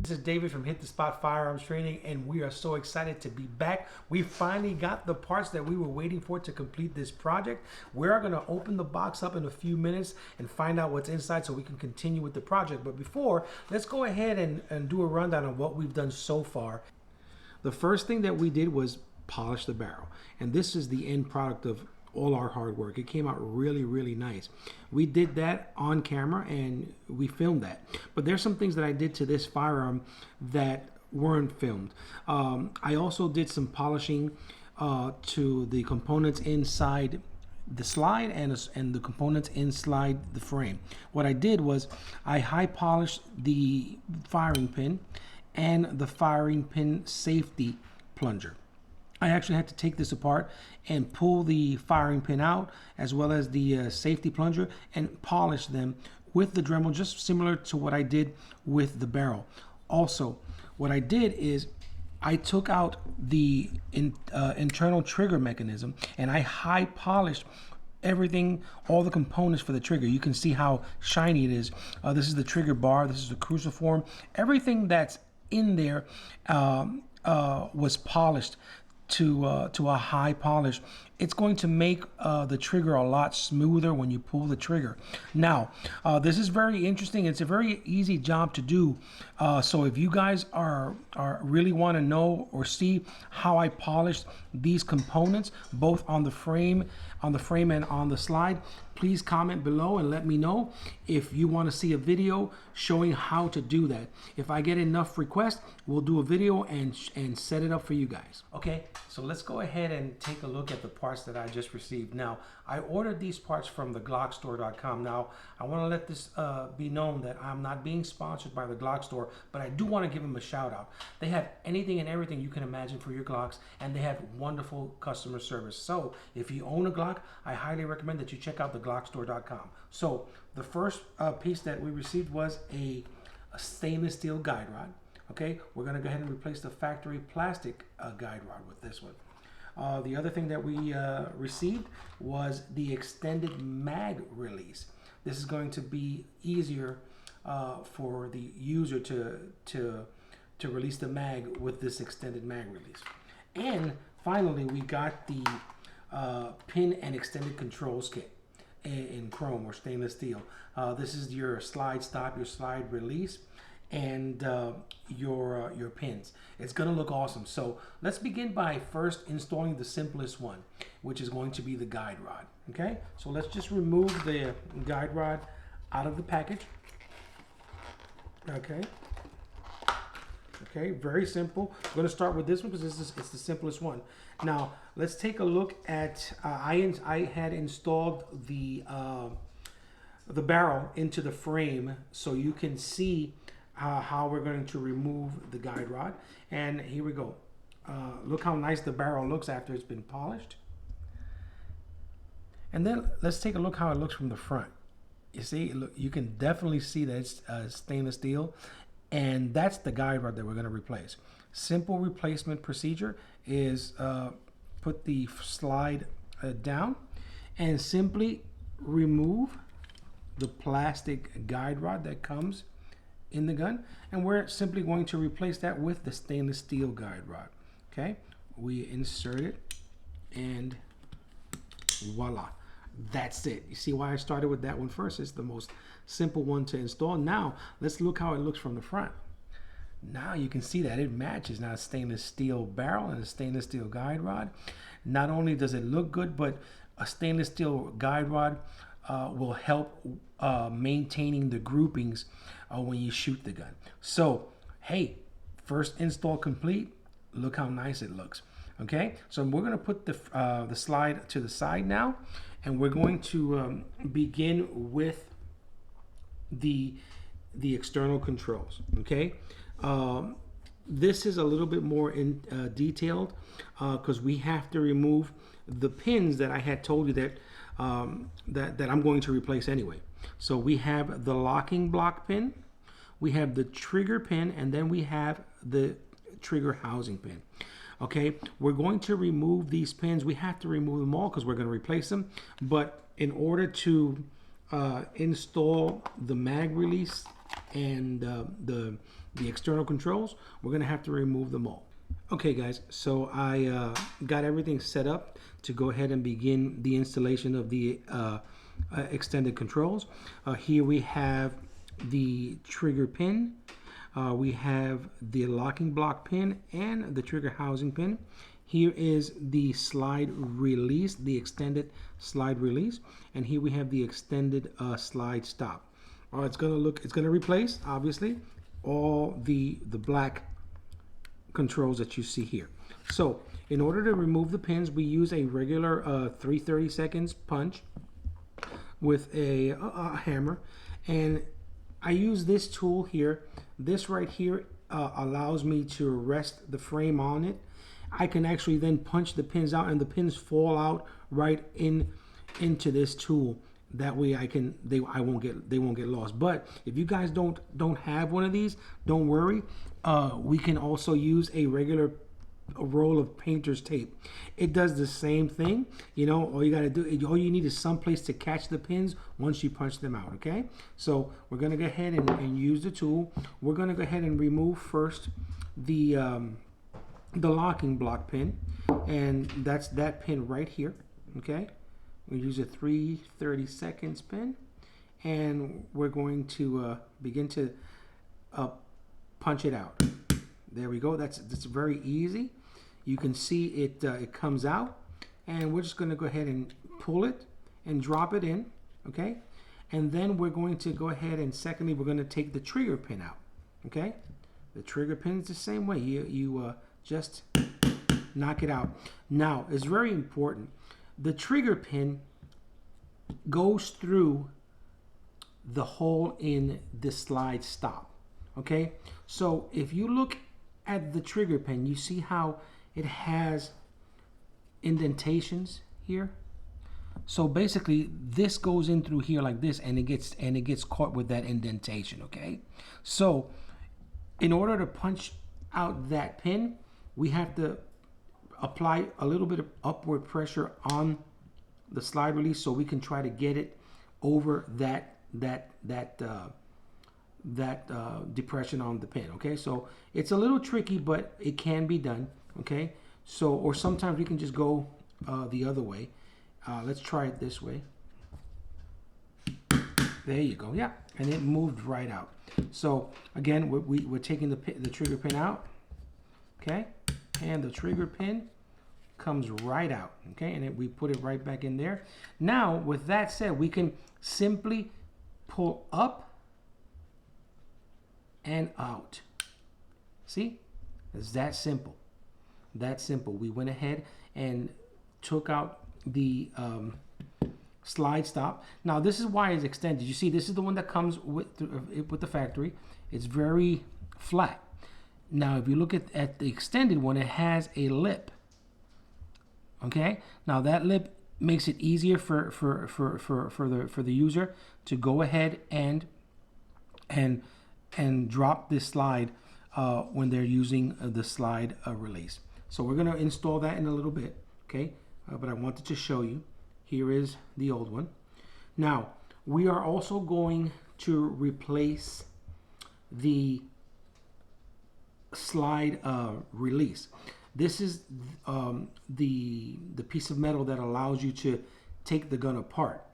This is David from Hit the Spot Firearms Training, and we are so excited to be back. We finally got the parts that we were waiting for to complete this project. We are going to open the box up in a few minutes and find out what's inside so we can continue with the project. But before, let's go ahead and do a rundown of what we've done so far. The first thing that we did was polish the barrel, and this is the end product of all our hard work. It came out really nice. We did that on camera and we filmed that, but there's some things that I did to this firearm that weren't filmed. I also did some polishing to the components inside the slide and the components inside the frame. What I did was I high polished the firing pin and the firing pin safety plunger. I actually had to take this apart and pull the firing pin out, as well as the safety plunger, and polish them with the Dremel, just similar to what I did with the barrel. Also, what I did is I took out the internal trigger mechanism and I high polished everything, all the components for the trigger. You can see how shiny it is. This is the trigger bar, this is the cruciform. Everything that's in there was polished to a high polish. It's going to make the trigger a lot smoother when you pull the trigger. Now, this is very interesting. It's a very easy job to do. So if you guys are really want to know or see how I polished these components, both on the frame and on the slide, please comment below and let me know if you want to see a video showing how to do that. If I get enough requests, we'll do a video and set it up for you guys. Okay, so let's go ahead and take a look at the parts that I just received. Now, I ordered these parts from the glockstore.com. Now, I want to let this be known that I'm not being sponsored by the Glock store, but I do want to give them a shout out. They have anything and everything you can imagine for your Glocks, and they have wonderful customer service. So if you own a Glock, I highly recommend that you check out the glockstore.com. So the first piece that we received was a stainless steel guide rod. Okay, we're going to go ahead and replace the factory plastic guide rod with this one. The other thing that we received was the extended mag release. This is going to be easier for the user to release the mag with this extended mag release. And finally, we got the pin and extended controls kit in chrome or stainless steel. This is your slide stop, your slide release, and your pins. It's gonna look awesome. So let's begin by first installing the simplest one, which is going to be the guide rod. Okay, so let's just remove the guide rod out of the package. Okay, very simple. I'm going to start with this one because it's the simplest one. Now let's take a look at I had installed the barrel into the frame so you can see how we're going to remove the guide rod. And here we go. Look how nice the barrel looks after it's been polished. And then let's take a look how it looks from the front. You see, look, you can definitely see that it's stainless steel, and that's the guide rod that we're going to replace. Simple replacement procedure is put the slide down and simply remove the plastic guide rod that comes in the gun, and we're simply going to replace that with the stainless steel guide rod. Okay, we insert it and voila, that's it. You see why I started with that one first? It's the most simple one to install. Now let's look how it looks from the front. Now you can see that it matches. Now, a stainless steel barrel and a stainless steel guide rod. Not only does it look good, but a stainless steel guide rod will help maintaining the groupings when you shoot the gun. So hey, first install complete. Look how nice it looks. Okay, so we're going to put the slide to the side now, and we're going to begin with the external controls. Okay, this is a little bit more detailed because we have to remove the pins that I had told you that that I'm going to replace anyway. So we have the locking block pin, we have the trigger pin, and then we have the trigger housing pin. Okay, we're going to remove these pins. We have to remove them all because we're going to replace them. But in order to install the mag release and the external controls, we're gonna have to remove them all. Okay guys, so I got everything set up to go ahead and begin the installation of the extended controls. Here we have the trigger pin, we have the locking block pin and the trigger housing pin. Here is the slide release, the extended slide release, and here we have the extended slide stop. It's gonna replace obviously all the black controls that you see here. So in order to remove the pins, we use a regular 3/30 seconds punch with a hammer, and I use this tool here. This right here allows me to rest the frame on it. I can actually then punch the pins out, and the pins fall out right into this tool. That way they won't get lost. But if you guys don't have one of these, don't worry. We can also use a regular roll of painter's tape. It does the same thing. You know, all you need is some place to catch the pins once you punch them out. Okay, so we're gonna go ahead and use the tool. We're gonna go ahead and remove first the locking block pin, and that's that pin right here. Okay, we use a 3/30 seconds pin, and we're going to begin to punch it out. There we go. That's very easy. You can see it comes out, and we're just going to go ahead and pull it and drop it in. Okay, and then we're going to go ahead and secondly we're going to take the trigger pin out. Okay, the trigger pin is the same way. You just knock it out. Now it's very important. The trigger pin goes through the hole in the slide stop. Okay, so if you look at the trigger pin, you see how it has indentations here. So basically this goes in through here like this, and it gets caught with that indentation. Okay, so in order to punch out that pin, we have to apply a little bit of upward pressure on the slide release so we can try to get it over that depression on the pin. Okay, so it's a little tricky, but it can be done. Okay, so or sometimes we can just go the other way. Let's try it this way. There you go. Yeah, and it moved right out. So again, we're taking the trigger pin out. Okay, and the trigger pin comes right out. Okay, and we put it right back in there. Now with that said, we can simply pull up and out. See, it's that simple. That simple. We went ahead and took out the slide stop. Now this is why it's extended. You see, this is the one that comes with the factory. It's very flat. Now if you look at the extended one, it has a lip. Okay, now that lip makes it easier for the user to go ahead and drop this slide when they're using the slide release. So we're going to install that in a little bit. Okay, but I wanted to show you. Here is the old one. Now we are also going to replace the slide release. This is the piece of metal that allows you to take the gun apart.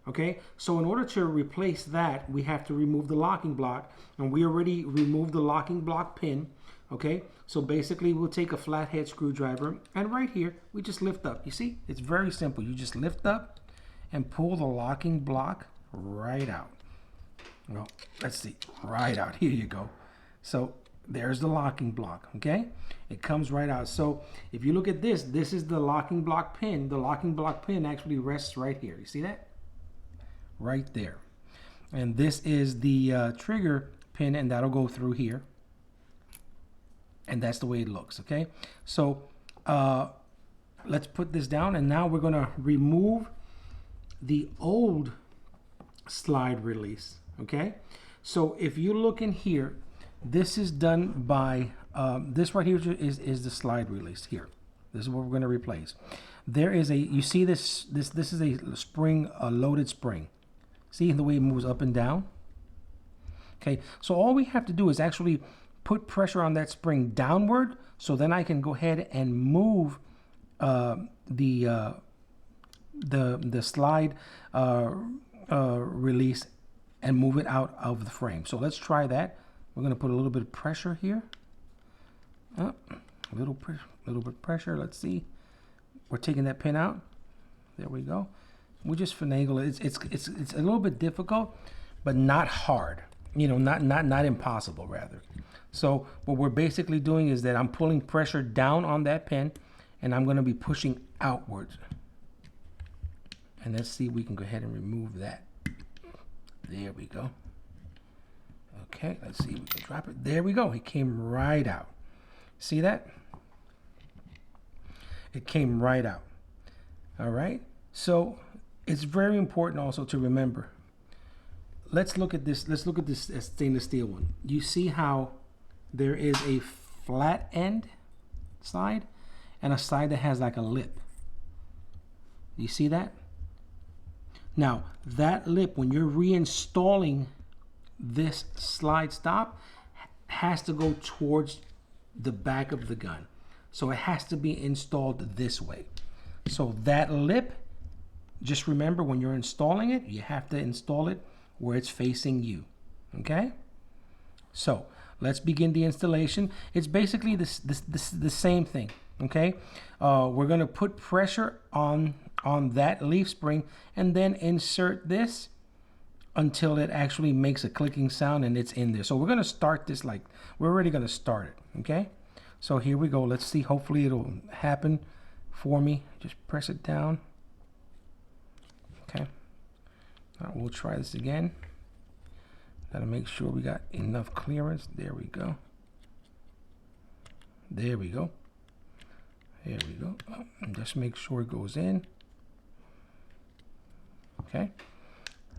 Okay, so in order to replace that, we have to remove the locking block, and we already removed the locking block pin. Okay, so basically we'll take a flathead screwdriver, and right here we just lift up. You see, it's very simple. You just lift up and pull the locking block right out. Well, let's see, right out. Here you go. So there's the locking block. Okay, it comes right out. So if you look at this, this is the locking block pin. The locking block pin actually rests right here. You see that? Right there. And this is the trigger pin, and that'll go through here. And that's the way it looks. Okay, so let's put this down, and now we're going to remove the old slide release. Okay, so if you look in here, this is done by this right here is the slide release here. This is what we're going to replace. There is you see this is a spring, a loaded spring. See the way it moves up and down? Okay, so all we have to do is actually put pressure on that spring downward, so then I can go ahead and move the slide release and move it out of the frame. So let's try that. We're going to put a little bit of pressure here. A little bit of pressure. Let's see. We're taking that pin out. There we go. We just finagle it. It's a little bit difficult, but not hard. You know, not impossible, rather. So what we're basically doing is that I'm pulling pressure down on that pin, and I'm going to be pushing outwards. And let's see if we can go ahead and remove that. There we go. Okay, let's see if we can drop it. There we go. It came right out. See that? It came right out. All right. So it's very important also to remember. Let's look at this. Let's look at this stainless steel one. You see how there is a flat end side and a side that has like a lip. You see that? Now, that lip, when you're reinstalling this slide stop, has to go towards the back of the gun. So it has to be installed this way. So that lip, just remember when you're installing it, you have to install it where it's facing you. Okay? So let's begin the installation. It's basically the same thing. Okay? We're going to put pressure on that leaf spring and then insert this until it actually makes a clicking sound and it's in there. So we're going to start this like we're already going to start it. Okay? So here we go. Let's see. Hopefully it'll happen for me. Just press it down. Okay. We'll try this again. Gotta make sure we got enough clearance. There we go. There we go. There we go. And just make sure it goes in. Okay.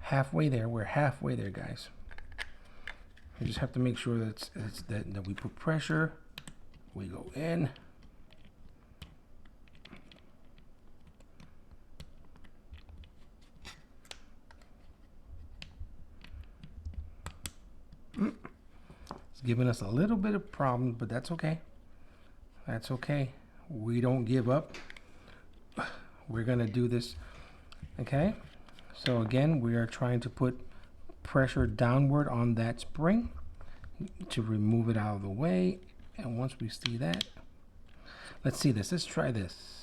Halfway there. We're halfway there, guys. We just have to make sure that that we put pressure. We go in. It's giving us a little bit of problems, but that's okay. That's okay. We don't give up. We're gonna do this. Okay. So again, we are trying to put pressure downward on that spring to remove it out of the way. And once we see that, let's see this. Let's try this.